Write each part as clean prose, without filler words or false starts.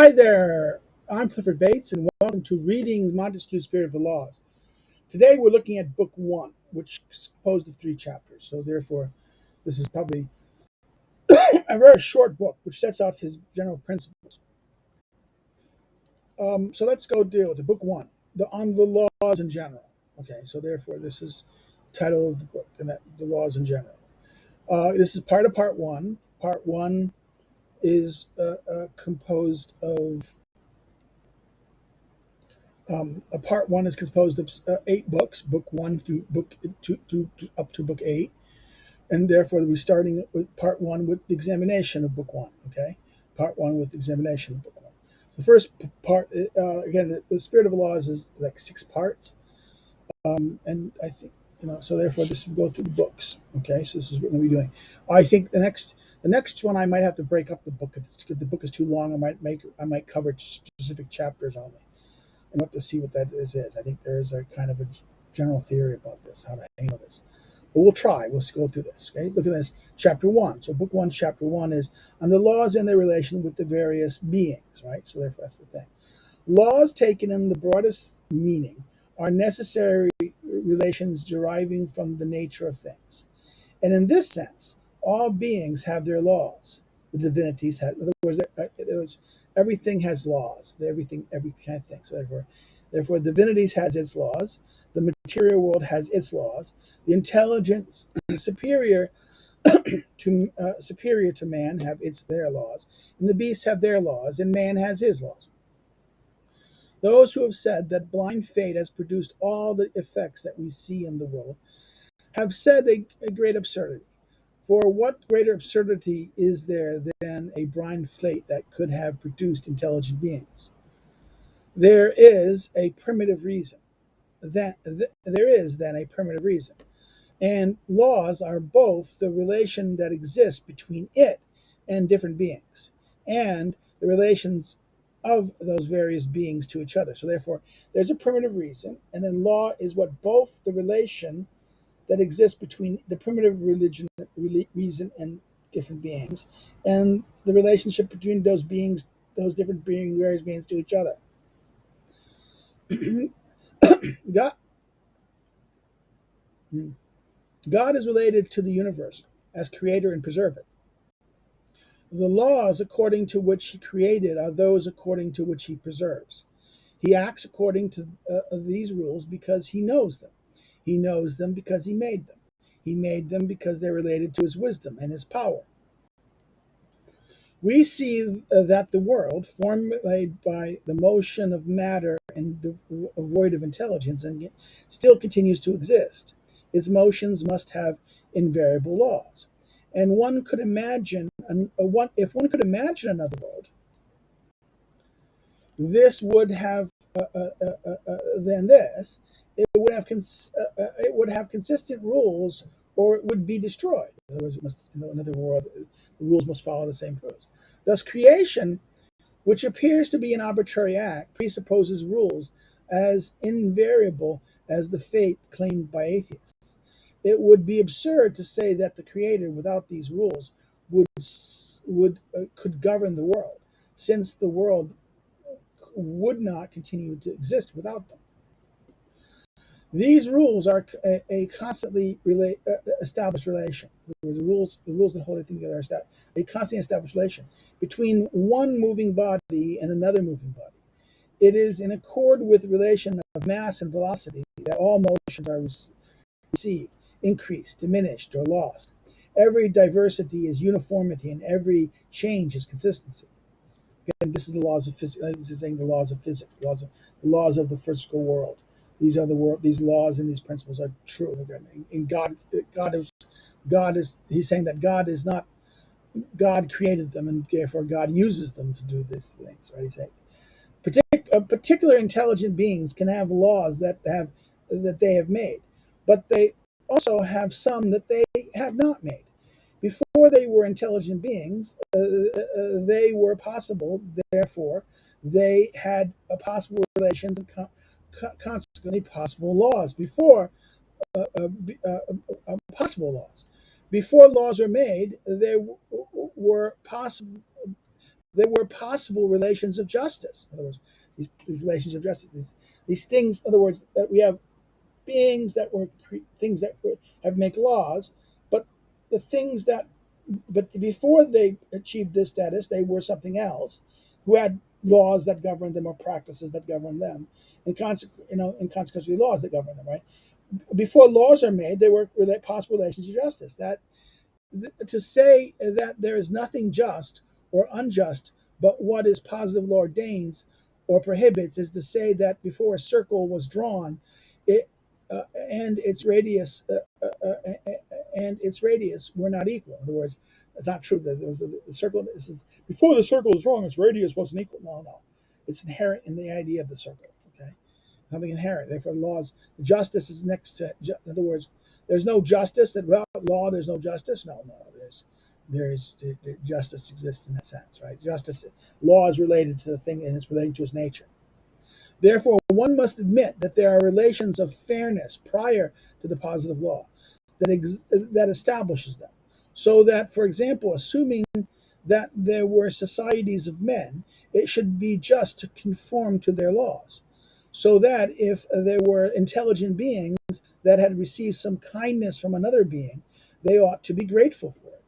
Hi there, I'm Clifford Bates, and welcome to Reading Montesquieu's Spirit of the Laws. Today we're looking at Book 1, which is composed of 3 chapters. So, therefore, this is probably a very short book which sets out his general principles. So, let's go deal with it. Book 1, on the laws in general. Okay, so therefore, this is the title of the book, and that the laws in general. This is part of Part 1. Part 1 is composed of a part one is composed of 8 books, book one through book two, up to book eight, and therefore we're starting with part one with the examination of book one. Okay, part one with the examination of book one. The first part, again, the spirit of the laws is like 6 parts, and I think so. Therefore, this will go through the books. Okay, so this is what we're going to be doing. I think the next one I might have to break up the book if the book is too long. I might cover specific chapters only. And have to see what that is. I think there is a kind of a general theory about this, how to handle this. But we'll try. We'll go through this. Okay, look at this. Chapter 1. So book 1, chapter 1 is on the laws and their relation with the various beings, right? So therefore that's the thing. Laws taken in the broadest meaning are necessary relations deriving from the nature of things. And in this sense, all beings have their laws. The divinities have, in other words, everything has laws. Every kind of thing. So therefore, divinities has its laws. The material world has its laws. The intelligence superior to man have their laws, and the beasts have their laws, and man has his laws. Those who have said that blind fate has produced all the effects that we see in the world have said a great absurdity. For what greater absurdity is there than a blind fate that could have produced intelligent beings? There is a primitive reason. There is then a primitive reason, and laws are both the relation that exists between it and different beings, and the relations of those various beings to each other. So therefore, there's a primitive reason, and then law is what both the relation that exists between the primitive reason and different beings, and the relationship between those beings, those different various beings to each other. God, God is related to the universe as creator and preserver. The laws according to which he created are those according to which he preserves. He acts according to these rules because he knows them. He knows them because he made them. He made them because they're related to his wisdom and his power. We see that the world, formed by the motion of matter and devoid of intelligence, and still continues to exist. Its motions must have invariable laws, and one could imagine, if one could imagine another world, this would have than this. It would have consistent rules, or it would be destroyed. In other words, another world, the rules must follow the same rules. Thus, creation, which appears to be an arbitrary act, presupposes rules as invariable as the fate claimed by atheists. It would be absurd to say that the Creator, without these rules, could govern the world, since the world would not continue to exist without them. These rules are a constantly established relation. The rules that hold everything together are a constantly established relation between one moving body and another moving body. It is in accord with the relation of mass and velocity that all motions are received, increased, diminished, or lost. Every diversity is uniformity, and every change is consistency. Again, this is the laws of physics. This is saying the laws of physics, the laws of the physical world. These are the world. These laws and these principles are true. Again, in God is. He's saying that God is not. God created them, and therefore God uses them to do these things. Right? He's saying particular intelligent beings can have laws that they have made, but they also have some that they have not made. Before they were intelligent beings, they were possible. Therefore, they had possible relations and consequently possible laws. Possible laws. Before laws were made, there were possible there were possible relations of justice. In other words, these relations of justice, these things. In other words, that we have beings that were things that have make laws, but the things that but before they achieved this status, they were something else who had laws that governed them or practices that govern them, and consequently laws that govern them. Right before laws are made, there were possible relations of justice. That to say that there is nothing just or unjust but what is positive law ordains or prohibits is to say that before a circle was drawn, it and its radius were not equal. In other words, it's not true that there was a circle. This is before the circle was drawn, its radius wasn't equal. No, no, it's inherent in the idea of the circle. Okay, nothing inherent. Therefore, laws, justice is next to. In other words, there's no justice. That without law, there's no justice. No, no, there's justice exists in that sense, right? Justice, law is related to the thing, and it's related to its nature. Therefore, one must admit that there are relations of fairness prior to the positive law that establishes them. So that, for example, assuming that there were societies of men, it should be just to conform to their laws. So that if there were intelligent beings that had received some kindness from another being, they ought to be grateful for it.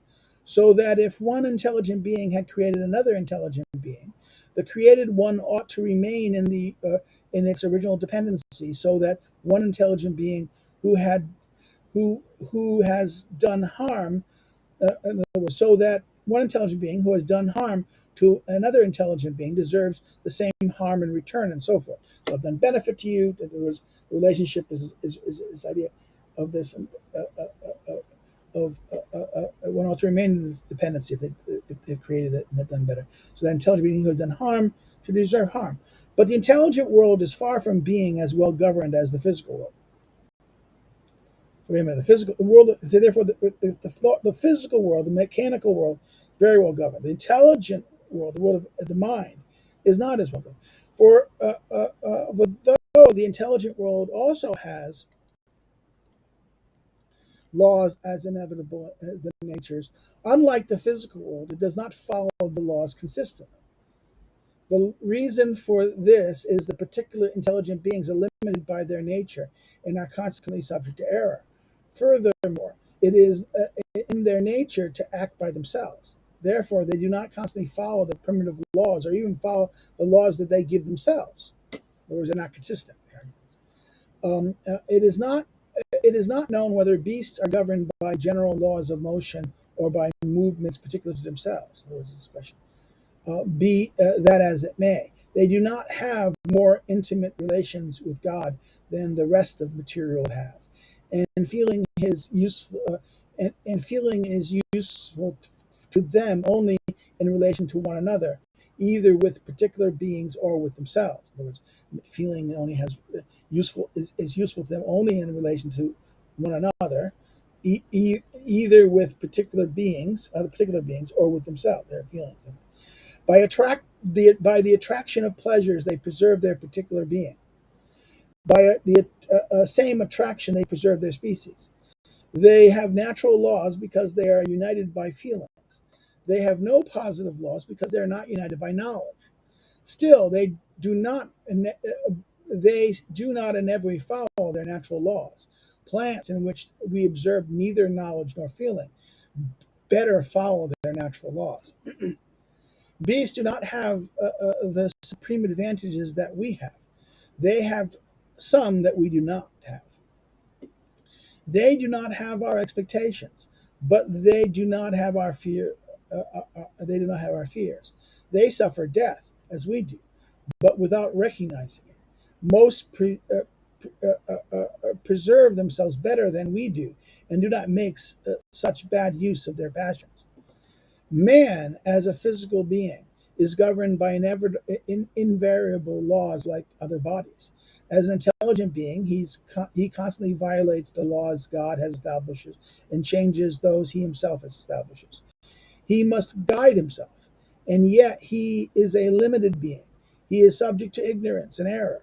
So that if one intelligent being had created another intelligent being, the created one ought to remain in its original dependency, so that one intelligent being who had who has done harm, so that one intelligent being who has done harm to another intelligent being deserves the same harm in return, and so forth. So I've done benefit to you. That there was the relationship is this idea of this of one ought to remain in this dependency if they've created it and they've done better. So that intelligent being who has done harm should deserve harm. But the intelligent world is far from being as well governed as the physical world. Wait a minute. The physical world, so therefore, the physical world, the mechanical world, very well governed. The intelligent world, the world of the mind, is not as well governed. For though the intelligent world also has laws as inevitable as the natures, unlike the physical world, it does not follow the laws consistently. The reason for this is the particular intelligent beings are limited by their nature and are consequently subject to error. Furthermore, it is in their nature to act by themselves. Therefore, they do not constantly follow the primitive laws or even follow the laws that they give themselves. In other words, they're not consistent. It is not known whether beasts are governed by general laws of motion or by movements particular to themselves. In other words, it's a question. Be that as it may, they do not have more intimate relations with God than the rest of material has, and feeling is useful. And feeling is useful to them only in relation to one another, either with particular beings or with themselves. In other words, feeling only has is useful to them only in relation to one another, either with other particular beings, or with themselves, their feelings. By the attraction of pleasures, they preserve their particular being. By the same attraction, they preserve their species. They have natural laws because they are united by feelings. They have no positive laws because they are not united by knowledge. Still, they do not inevitably follow their natural laws. Plants in which we observe neither knowledge nor feeling better follow their natural laws. Beasts do not have the supreme advantages that we have. They have some that we do not have. They do not have our expectations, but they do not have our fear. They do not have our fears. They suffer death as we do, but without recognizing it. Most preserve themselves better than we do, and do not make such bad use of their passions. Man, as a physical being, is governed by invariable laws like other bodies. As an intelligent being, he constantly violates the laws God has established and changes those he himself establishes. He must guide himself, and yet he is a limited being. He is subject to ignorance and error.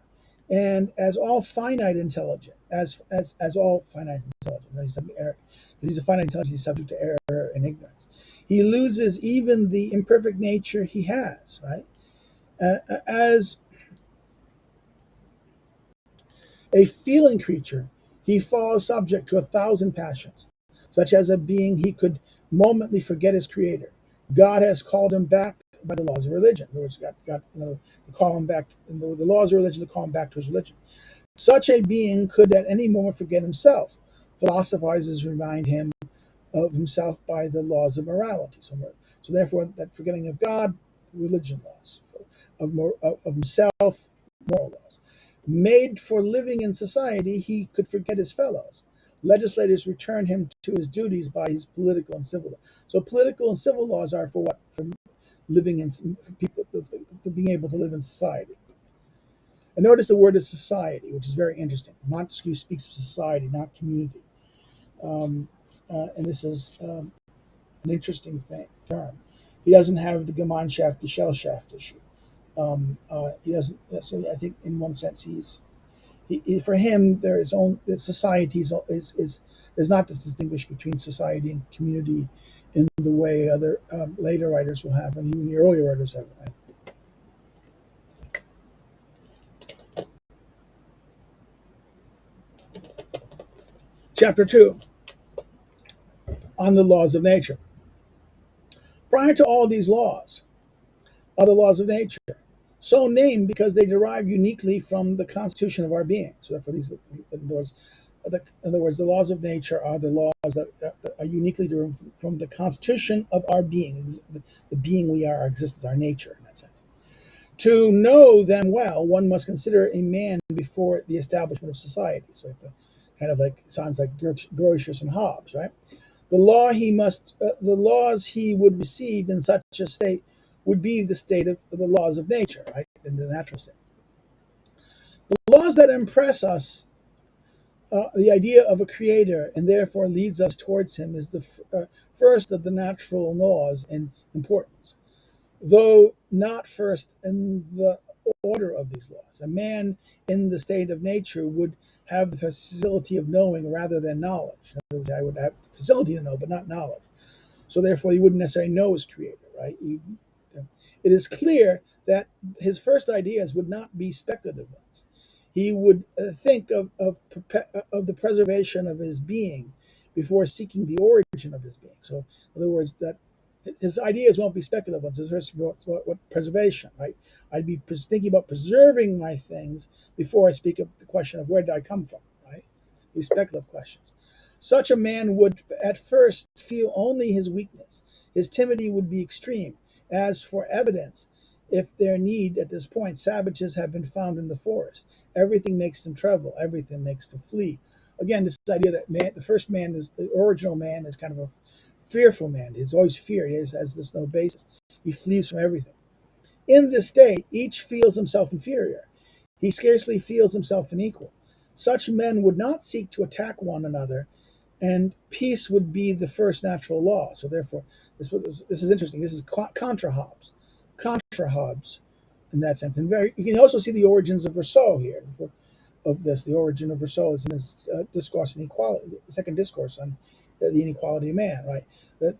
And as all finite intelligence, as all finite intelligence, he's a finite intelligence, he's subject to error and ignorance. He loses even the imperfect nature he has, right? As a feeling creature, he falls subject to 1,000 passions, such as a being he could momently forget his creator. God has called him back by the laws of religion. In other words, got to call him back in the laws of religion to call him back to his religion. Such a being could at any moment forget himself. Philosophizers remind him of himself by the laws of morality. So therefore, that forgetting of God, religion laws, of himself, moral laws. Made for living in society, he could forget his fellows. Legislators return him to his duties by his political and civil laws. So political and civil laws are for what? For living in for people, for being able to live in society. And notice the word is society, which is very interesting. Montesquieu speaks of society, not community. And this is an interesting term. He doesn't have the Gemeinschaft, Gesellschaft issue. He doesn't. So I think, in one sense, for him there is own society is not this distinguish between society and community in the way other later writers will have, and even the earlier writers have. Chapter 2 on the laws of nature. Prior to all these laws are the laws of nature, so named because they derive uniquely from the constitution of our being. So therefore, in other words, the laws of nature are the laws that are uniquely derived from the constitution of our being, the being we are, our existence, our nature, in that sense. To know them well, one must consider a man before the establishment of society. So you have to kind of like sounds like Grotius and Hobbes, right? The laws he would receive in such a state would be the state of the laws of nature, right, in the natural state. The laws that impress us, the idea of a creator, and therefore leads us towards him, is the first of the natural laws in importance, though not first in the order of these laws. A man in the state of nature would have the facility of knowing rather than knowledge. In other words, I would have the facility to know, but not knowledge. So therefore, he wouldn't necessarily know his creator, right? It is clear that his first ideas would not be speculative ones. He would think of the preservation of his being before seeking the origin of his being. So, in other words, that his ideas won't be speculative ones. His first what preservation, right? I'd be thinking about preserving my things before I speak of the question of where did I come from, right? These speculative questions. Such a man would at first feel only his weakness. His timidity would be extreme. As for evidence, if their need at this point, savages have been found in the forest. Everything makes them tremble. Everything makes them flee. Again, this idea that the first man is the original man is kind of a fearful man. He's always fear. He has this no basis. He flees from everything. In this state, each feels himself inferior. He scarcely feels himself an equal. Such men would not seek to attack one another, and peace would be the first natural law. So therefore, this is interesting. This is contra Hobbes, in that sense. And you can also see the origins of Rousseau here. Of this, the origin of Rousseau is in his discourse on equality, the second discourse on the inequality of man. Right.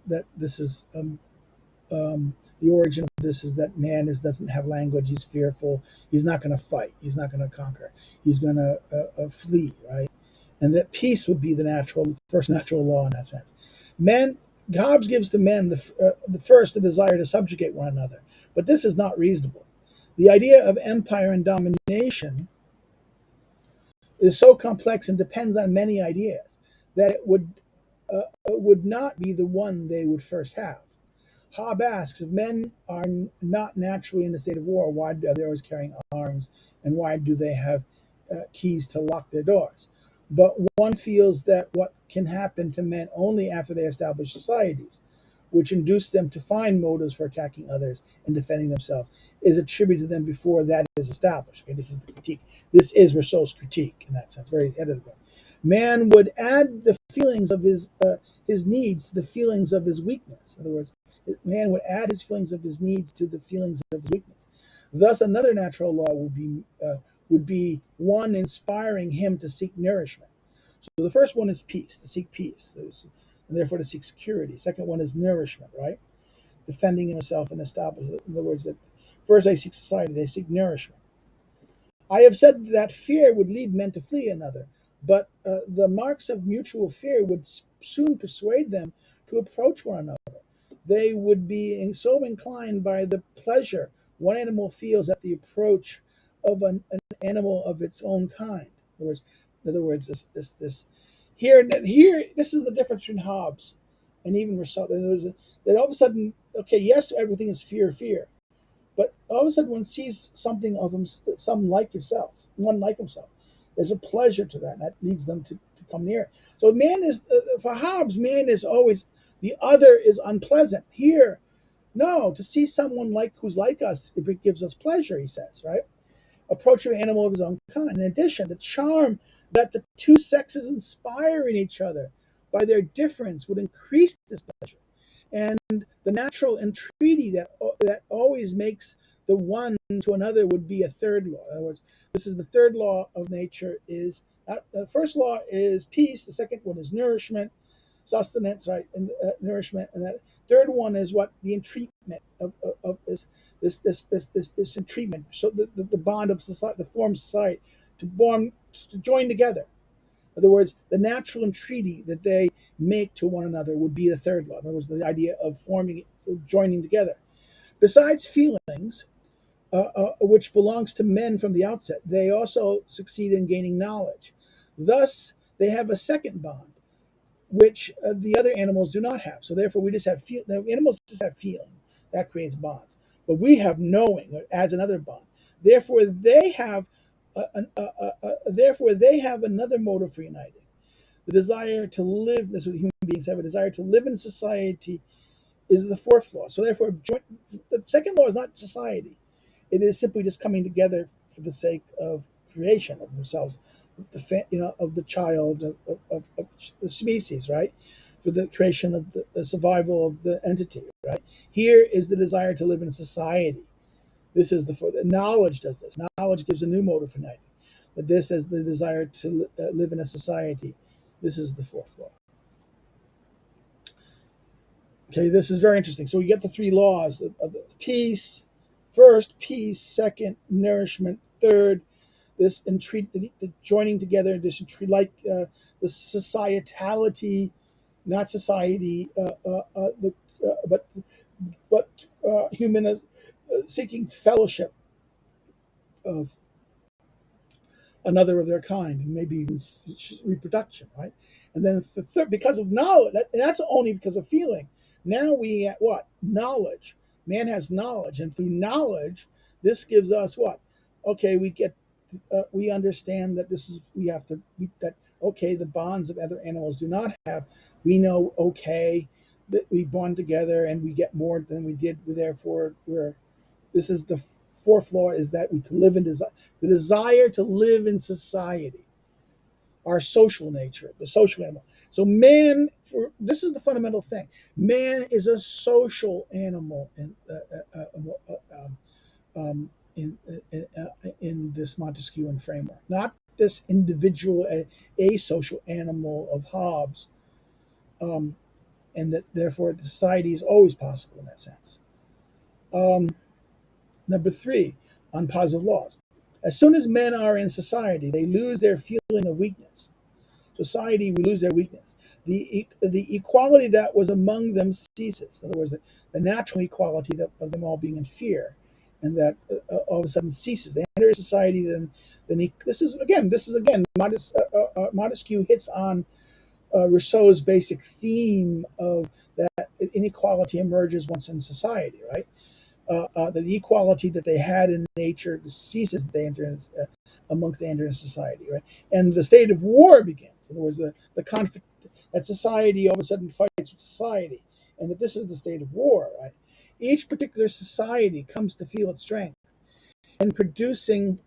That this is the origin of this is that man doesn't have language. He's fearful. He's not going to fight. He's not going to conquer. He's going to flee. Right. And that peace would be the first natural law in that sense. Hobbes gives to men the first the desire to subjugate one another, but this is not reasonable. The idea of empire and domination is so complex and depends on many ideas that it would not be the one they would first have. Hobbes asks, if men are not naturally in the state of war, why are they always carrying arms, and why do they have keys to lock their doors? But one feels that what can happen to men only after they establish societies, which induce them to find motives for attacking others and defending themselves, is attributed to them before that is established. Okay, this is the critique. This is Rousseau's critique in that sense, very head of the book. Man would add the feelings of his needs to the feelings of his weakness. In other words, man would add his feelings of his needs to the feelings of his weakness. Thus, another natural law would be one inspiring him to seek nourishment. So the first one is peace, to seek peace, and therefore to seek security. Second one is nourishment, right? Defending himself and establishing. In other words, that first they seek society, they seek nourishment. I have said that fear would lead men to flee another, but the marks of mutual fear would soon persuade them to approach one another. They would be so inclined by the pleasure one animal feels at the approach of an animal of its own kind. In other words, this here, this is the difference between Hobbes and even Rousseau. That all of a sudden, okay, yes, everything is fear, fear, but all of a sudden, one sees something of him, some like himself, one like himself. There's a pleasure to that, and that leads them to come near. So, man is for Hobbes, man is always the other is unpleasant. Here, no, to see someone like who's like us, it gives us pleasure. He says, right? Approach an animal of his own kind. In addition, the charm that the two sexes inspire in each other by their difference would increase this pleasure. And the natural entreaty that always makes the one to another would be a third law. In other words, this is the third law of nature. Is the first law is peace. The second one is nourishment, sustenance, right, and nourishment. And that third one is what the entreatment of this entreatment. So the bond of society, the form of society, to join together. In other words, the natural entreaty that they make to one another would be the third law. In other words, the idea of joining together. Besides feelings, which belongs to men from the outset, they also succeed in gaining knowledge. Thus, they have a second bond, which the other animals do not have. So therefore, we just have the animals just have feeling that creates bonds, but we have knowing that adds another bond. Therefore, they have another motive for uniting. The desire to live. This is what human beings have: a desire to live in society is the fourth law. So therefore, the second law is not society. It is simply just coming together for the sake of creation of themselves, of the child, of the species, right? For the creation of the survival of the entity, right? Here is the desire to live in society. This is the knowledge does this. Knowledge gives a new motive for uniting. But this is the desire to live in a society. This is the fourth law. Okay, this is very interesting. So we get the three laws of peace. First, peace. Second, nourishment. Third, this the joining together. This like the societality, not society, but human seeking fellowship of another of their kind, and maybe even reproduction, right? And then the third, because of knowledge, and that's only because of feeling. Now we at what? Knowledge. Man has knowledge, and through knowledge, this gives us what? Okay, we understand that this is that okay, the bonds of other animals do not have. We know okay that we bond together and we get more than we did. Therefore, this is the fourth law is that we live in the desire to live in society, our social nature, the social animal. So man, this is the fundamental thing. Man is a social animal in this Montesquieuan framework, not this individual, a social animal of Hobbes, and that therefore the society is always possible in that sense. Number three, on positive laws. As soon as men are in society, they lose their feeling of weakness. Society, we lose their weakness. The equality that was among them ceases. In other words, the natural equality of them all being in fear, and that all of a sudden ceases. They enter society, then this is again Montesquieu hits on Rousseau's basic theme of that inequality emerges once in society, right? The equality that they had in nature ceases that they enter amongst the enter in society, right? And the state of war begins. In other words, the conflict that society all of a sudden fights with society, and that this is the state of war, right? Each particular society comes to feel its strength, and producing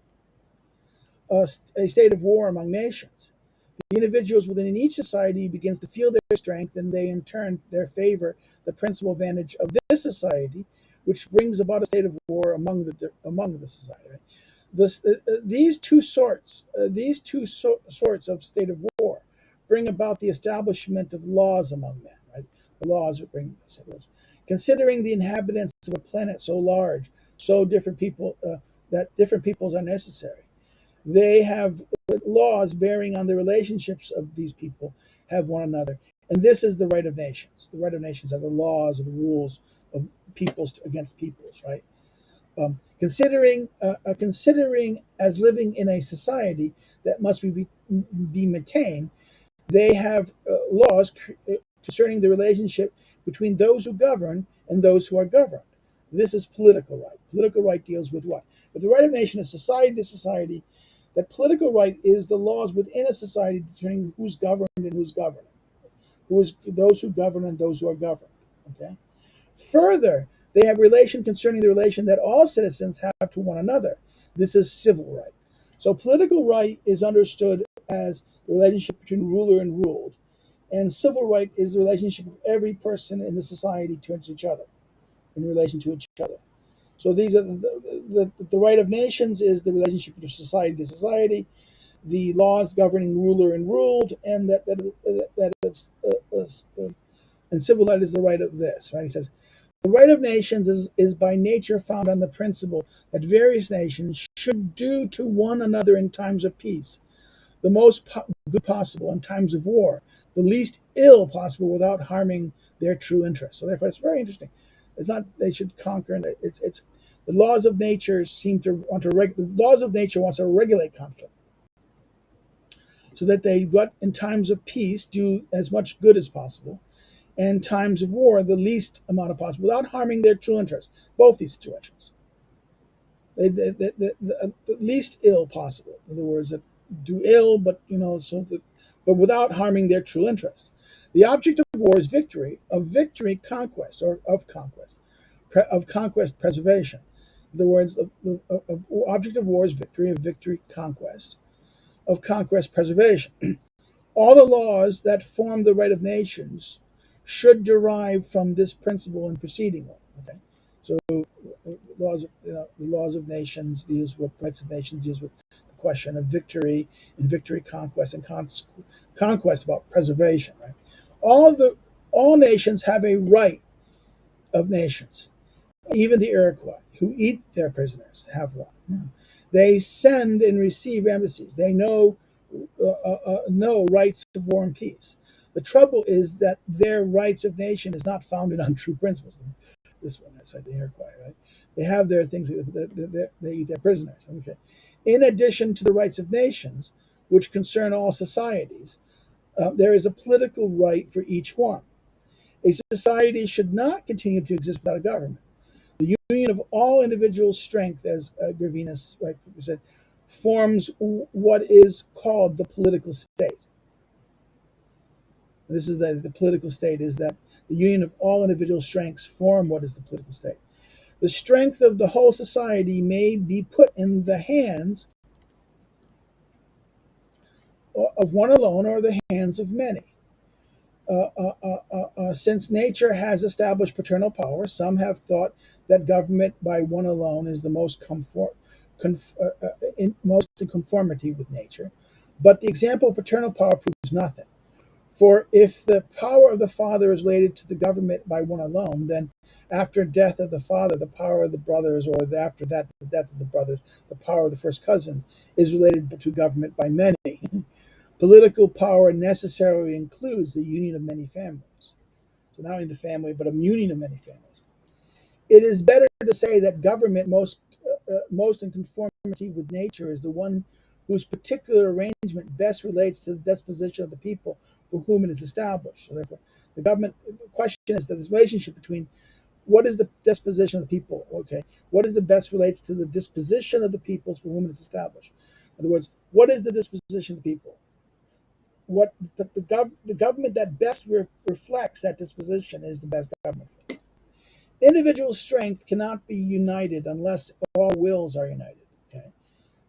a state of war among nations. The individuals within each society begins to feel their strength, and they in turn their favor the principal advantage of this society, which brings about a state of war among the society. Right? These two sorts of state of war bring about the establishment of laws among men. Right? The laws that bring this. Considering the inhabitants of a planet so large, so different people that different peoples are necessary, they have laws bearing on the relationships of these people have one another, and this is the right of nations. The right of nations are the laws or the rules of peoples against peoples. Right? Considering as living in a society that must be maintained, they have laws concerning the relationship between those who govern and those who are governed. This is political right. Political right deals with what? But the right of nation is society to society. That political right is the laws within a society determining who's governed and who's governing, who is those who govern and those who are governed. Okay. Further, they have relation concerning the relation that all citizens have to one another. This is civil right. So political right is understood as the relationship between ruler and ruled, and civil right is the relationship of every person in the society towards each other, in relation to each other. So these are the right of nations is the relationship of society to society, the laws governing ruler and ruled, and that is, and civil right is the right of this. Right? He says the right of nations is by nature found on the principle that various nations should do to one another in times of peace the most good possible in times of war, the least ill possible without harming their true interests. So therefore, it's very interesting. It's not they should conquer, and it's the laws of nature seem to want to the laws of nature wants to regulate conflict, so that they, but in times of peace, do as much good as possible, and times of war, the least amount of possible, without harming their true interests. Both these situations, the least ill possible. In other words, that do ill, but but without harming their true interests. The object of war is victory, of victory conquest, or of conquest preservation. In other words, of object of war is victory, of victory conquest, of conquest preservation. All the laws that form the right of nations should derive from this principle in preceding one. Okay, so the laws of nations deals with rights of nations deals with the question of victory and victory conquest and conquest about preservation. Right, all nations have a right of nations. Even the Iroquois, who eat their prisoners, have one. They send and receive embassies. They know rights of war and peace. The trouble is that their rights of nation is not founded on true principles. This one, that's right, the Iroquois, right? They have their things, they eat their prisoners. Okay. In addition to the rights of nations, which concern all societies, there is a political right for each one. A society should not continue to exist without a government. The union of all individual strength, as Gervinus right, said, forms what is called the political state. This is the political state is that the union of all individual strengths form what is the political state. The strength of the whole society may be put in the hands of one alone or the hands of many. Since nature has established paternal power, some have thought that government by one alone is the most in conformity with nature. But the example of paternal power proves nothing. For if the power of the father is related to the government by one alone, then after death of the father, the power of the brothers, or after that, the death of the brothers, the power of the first cousins is related to government by many. Political power necessarily includes the union of many families. So not only the family, but a union of many families. It is better to say that government most in conformity with nature is the one whose particular arrangement best relates to the disposition of the people for whom it is established. So therefore, the question is that this relationship between what is the disposition of the people? Okay, what is the best relates to the disposition of the peoples for whom it is established? In other words, what is the disposition of the people? What the government that best reflects that disposition is the best government. Individual strength cannot be united unless all wills are united. Okay,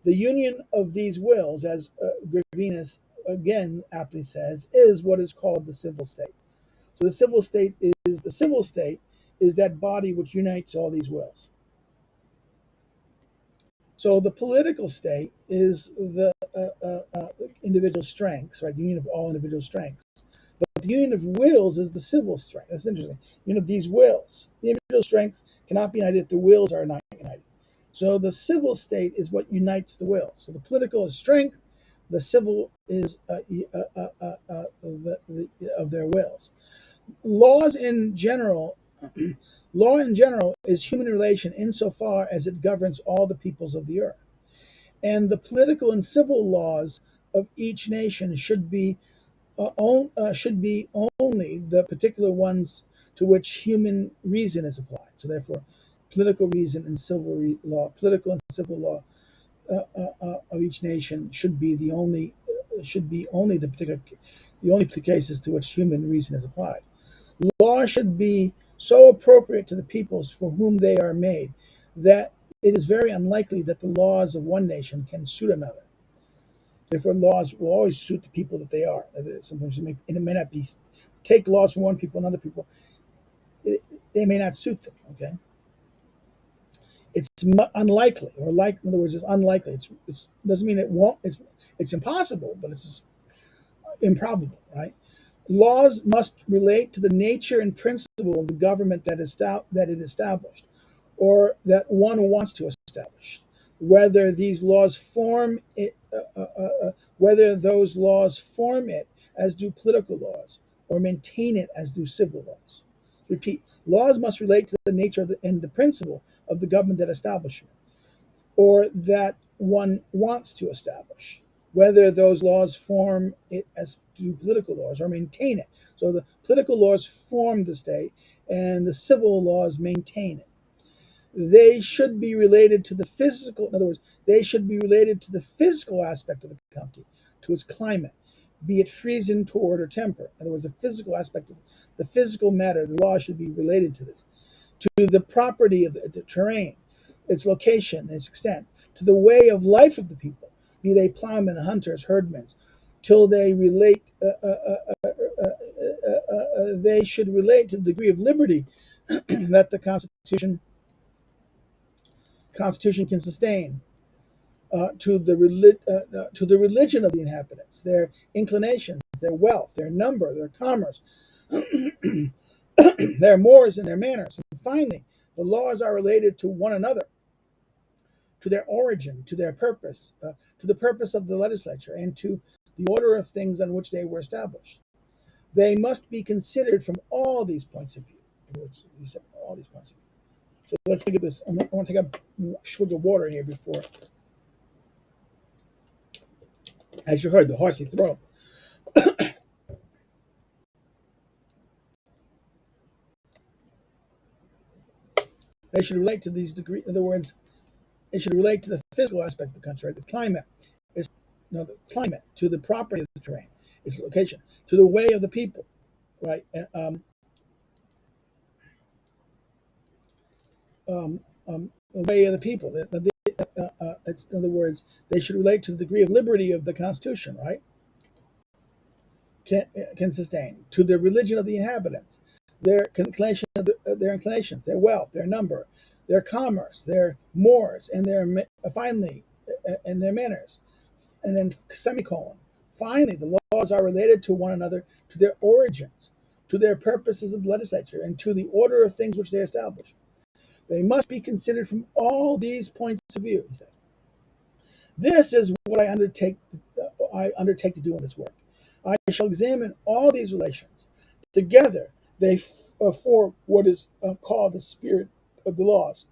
the union of these wills, as Gervinus again aptly says, is what is called the civil state. So the civil state is that body which unites all these wills. So the political state is the individual strengths, right? The union of all individual strengths. But the union of wills is the civil strength. That's interesting. You know, these wills, the individual strengths cannot be united if the wills are not united. So the civil state is what unites the wills. So the political is strength, the civil is of their wills. Laws in general, law in general is human relation insofar as it governs all the peoples of the earth. And the political and civil laws of each nation should be only the particular ones to which human reason is applied. So therefore, political reason and political and civil law of each nation should be only the only cases to which human reason is applied. Law should be so appropriate to the peoples for whom they are made that it is very unlikely that the laws of one nation can suit another. Therefore, laws will always suit the people that they are. Sometimes it may not be take laws from one people and other people. They may not suit them. Okay, it's unlikely, or like in other words, it's unlikely. It doesn't mean it won't. It's impossible, but it's improbable, right? Laws must relate to the nature and principle of the government that it established, or that one wants to establish. Whether these laws form it, whether those laws form it as do political laws, or maintain it as do civil laws. Repeat: laws must relate to the nature and the principle of the government that established it, or that one wants to establish, whether those laws form it as do political laws or maintain it. So the political laws form the state and the civil laws maintain it. They should be related to the physical, in other words, they should be related to the physical aspect of the country, to its climate, be it freezing, torrid, or temper. In other words, the physical aspect of the physical matter, the law should be related to this, to the property of the terrain, its location, its extent, to the way of life of the people, be they plowmen, hunters, herdmen, till they relate. They should relate to the degree of liberty that the Constitution can sustain, to the religion of the inhabitants, their inclinations, their wealth, their number, their commerce, their mores and their manners. And finally, the laws are related to one another, to their origin, to their purpose, to the purpose of the legislature, and to the order of things on which they were established. They must be considered from all these points of view. In other words, you said all these points of view. So let's look at this. I want to take a swig of water here before, as you heard, the horsey throat. They should relate to these degrees. In other words, it should relate to the physical aspect of the country. Right? The climate is the climate, to the property of the terrain, its location, to the way of the people, right? The way of the people. It's, in other words, they should relate to the degree of liberty of the Constitution, right? Can sustain, to the religion of the inhabitants, their inclinations, their wealth, their number, their commerce, their mores, and their finally, and their manners, and then semicolon. Finally, the laws are related to one another, to their origins, to their purposes of the legislature, and to the order of things which they establish. They must be considered from all these points of view, he says. This is what I undertake to do in this work. I shall examine all these relations. Together, they form what is called the spirit of the laws.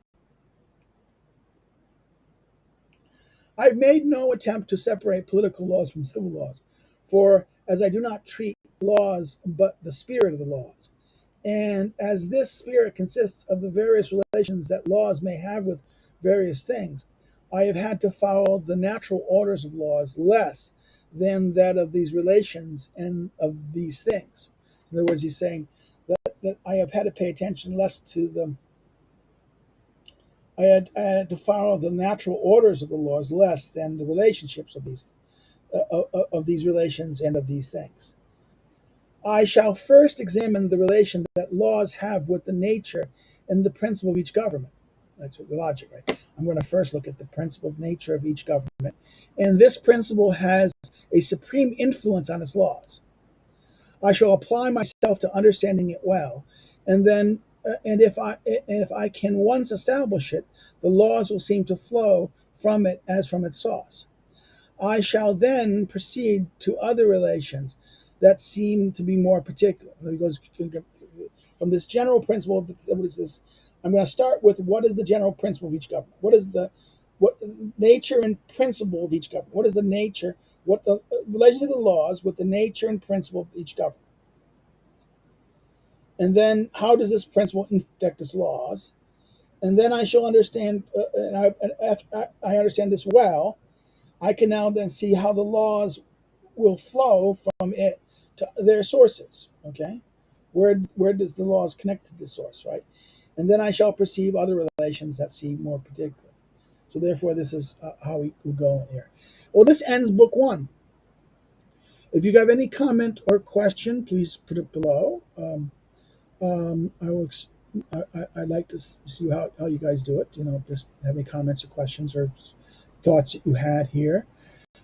I've made no attempt to separate political laws from civil laws, for as I do not treat laws but the spirit of the laws, and as this spirit consists of the various relations that laws may have with various things, I have had to follow the natural orders of laws less than that of these relations and of these things. In other words, he's saying that I have had to pay attention less to them. I had to follow the natural orders of the laws less than the relationships of these relations and of these things. I shall first examine the relation that laws have with the nature and the principle of each government. That's the logic, right? I'm going to first look at the principle of nature of each government, and this principle has a supreme influence on its laws. I shall apply myself to understanding it well, and then, if I can once establish it, the laws will seem to flow from it as from its source. I shall then proceed to other relations that seem to be more particular. He goes from this general principle of what is this? I'm going to start with what is the general principle of each government? What nature and principle of each government? What is the nature? What the relation to the laws with the nature and principle of each government? And then how does this principle affect its laws? And then I shall understand, and after I understand this well, I can now then see how the laws will flow from it to their sources. Okay, where does the laws connect to the source, right? And then I shall perceive other relations that seem more particular. So therefore, this is how we will go here. Well, this ends book one. If you have any comment or question, please put it below. I will. I'd like to see how you guys do it. Just have any comments or questions or thoughts that you had here.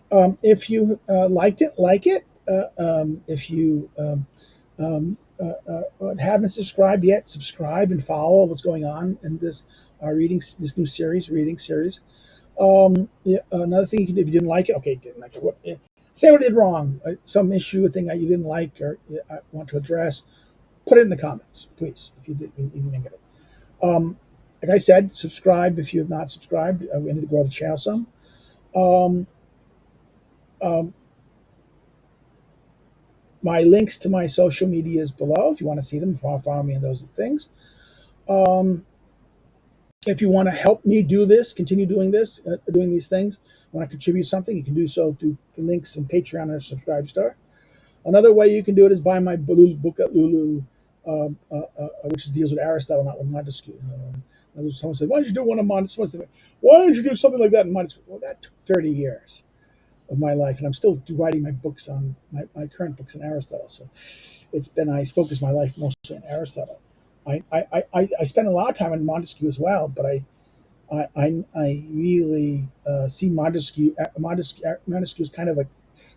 If you liked it, like it. If you haven't subscribed yet, subscribe and follow what's going on in this this new series, reading series. Yeah, another thing you can do if you didn't like it, okay, didn't like it. Say what I did wrong, some issue, a thing that you didn't like or want to address. Put it in the comments, please. If you didn't get it. Like I said, subscribe if you have not subscribed. We need to grow the channel some. Um, um, my links to my social media is below if you want to see them. Follow me in those things. Um, if you want to help me do this, continue doing this, doing these things, want to contribute something, you can do so through the links in Patreon or Subscribe Star. Another way you can do it is buy my book at Lulu, which deals with Aristotle, not with Montesquieu. Someone said, "Why don't you do one of Montesquieu?" Why don't you do something like that in Montesquieu? Well, that took 30 years of my life, and I'm still writing my books on my current books on Aristotle. So I focus my life mostly on Aristotle. I spend a lot of time on Montesquieu as well, but I really see Montesquieu as kind of a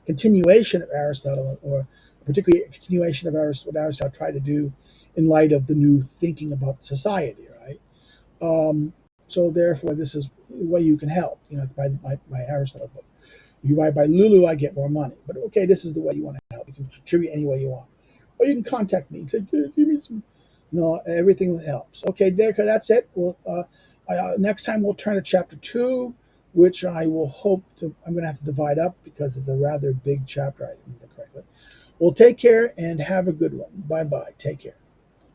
continuation of Aristotle, or particularly a continuation of what Aristotle tried to do in light of the new thinking about society, right? So therefore, this is the way you can help. By my Aristotle book. If you buy by Lulu, I get more money. But okay, this is the way you want to help. You can contribute any way you want, or you can contact me and say, "Give me some." No, everything helps. Okay, that's it. Well, next time we'll turn to chapter 2, which I will hope to. I'm going to have to divide up because it's a rather big chapter. I remember correctly. Well, take care and have a good one. Bye bye. Take care.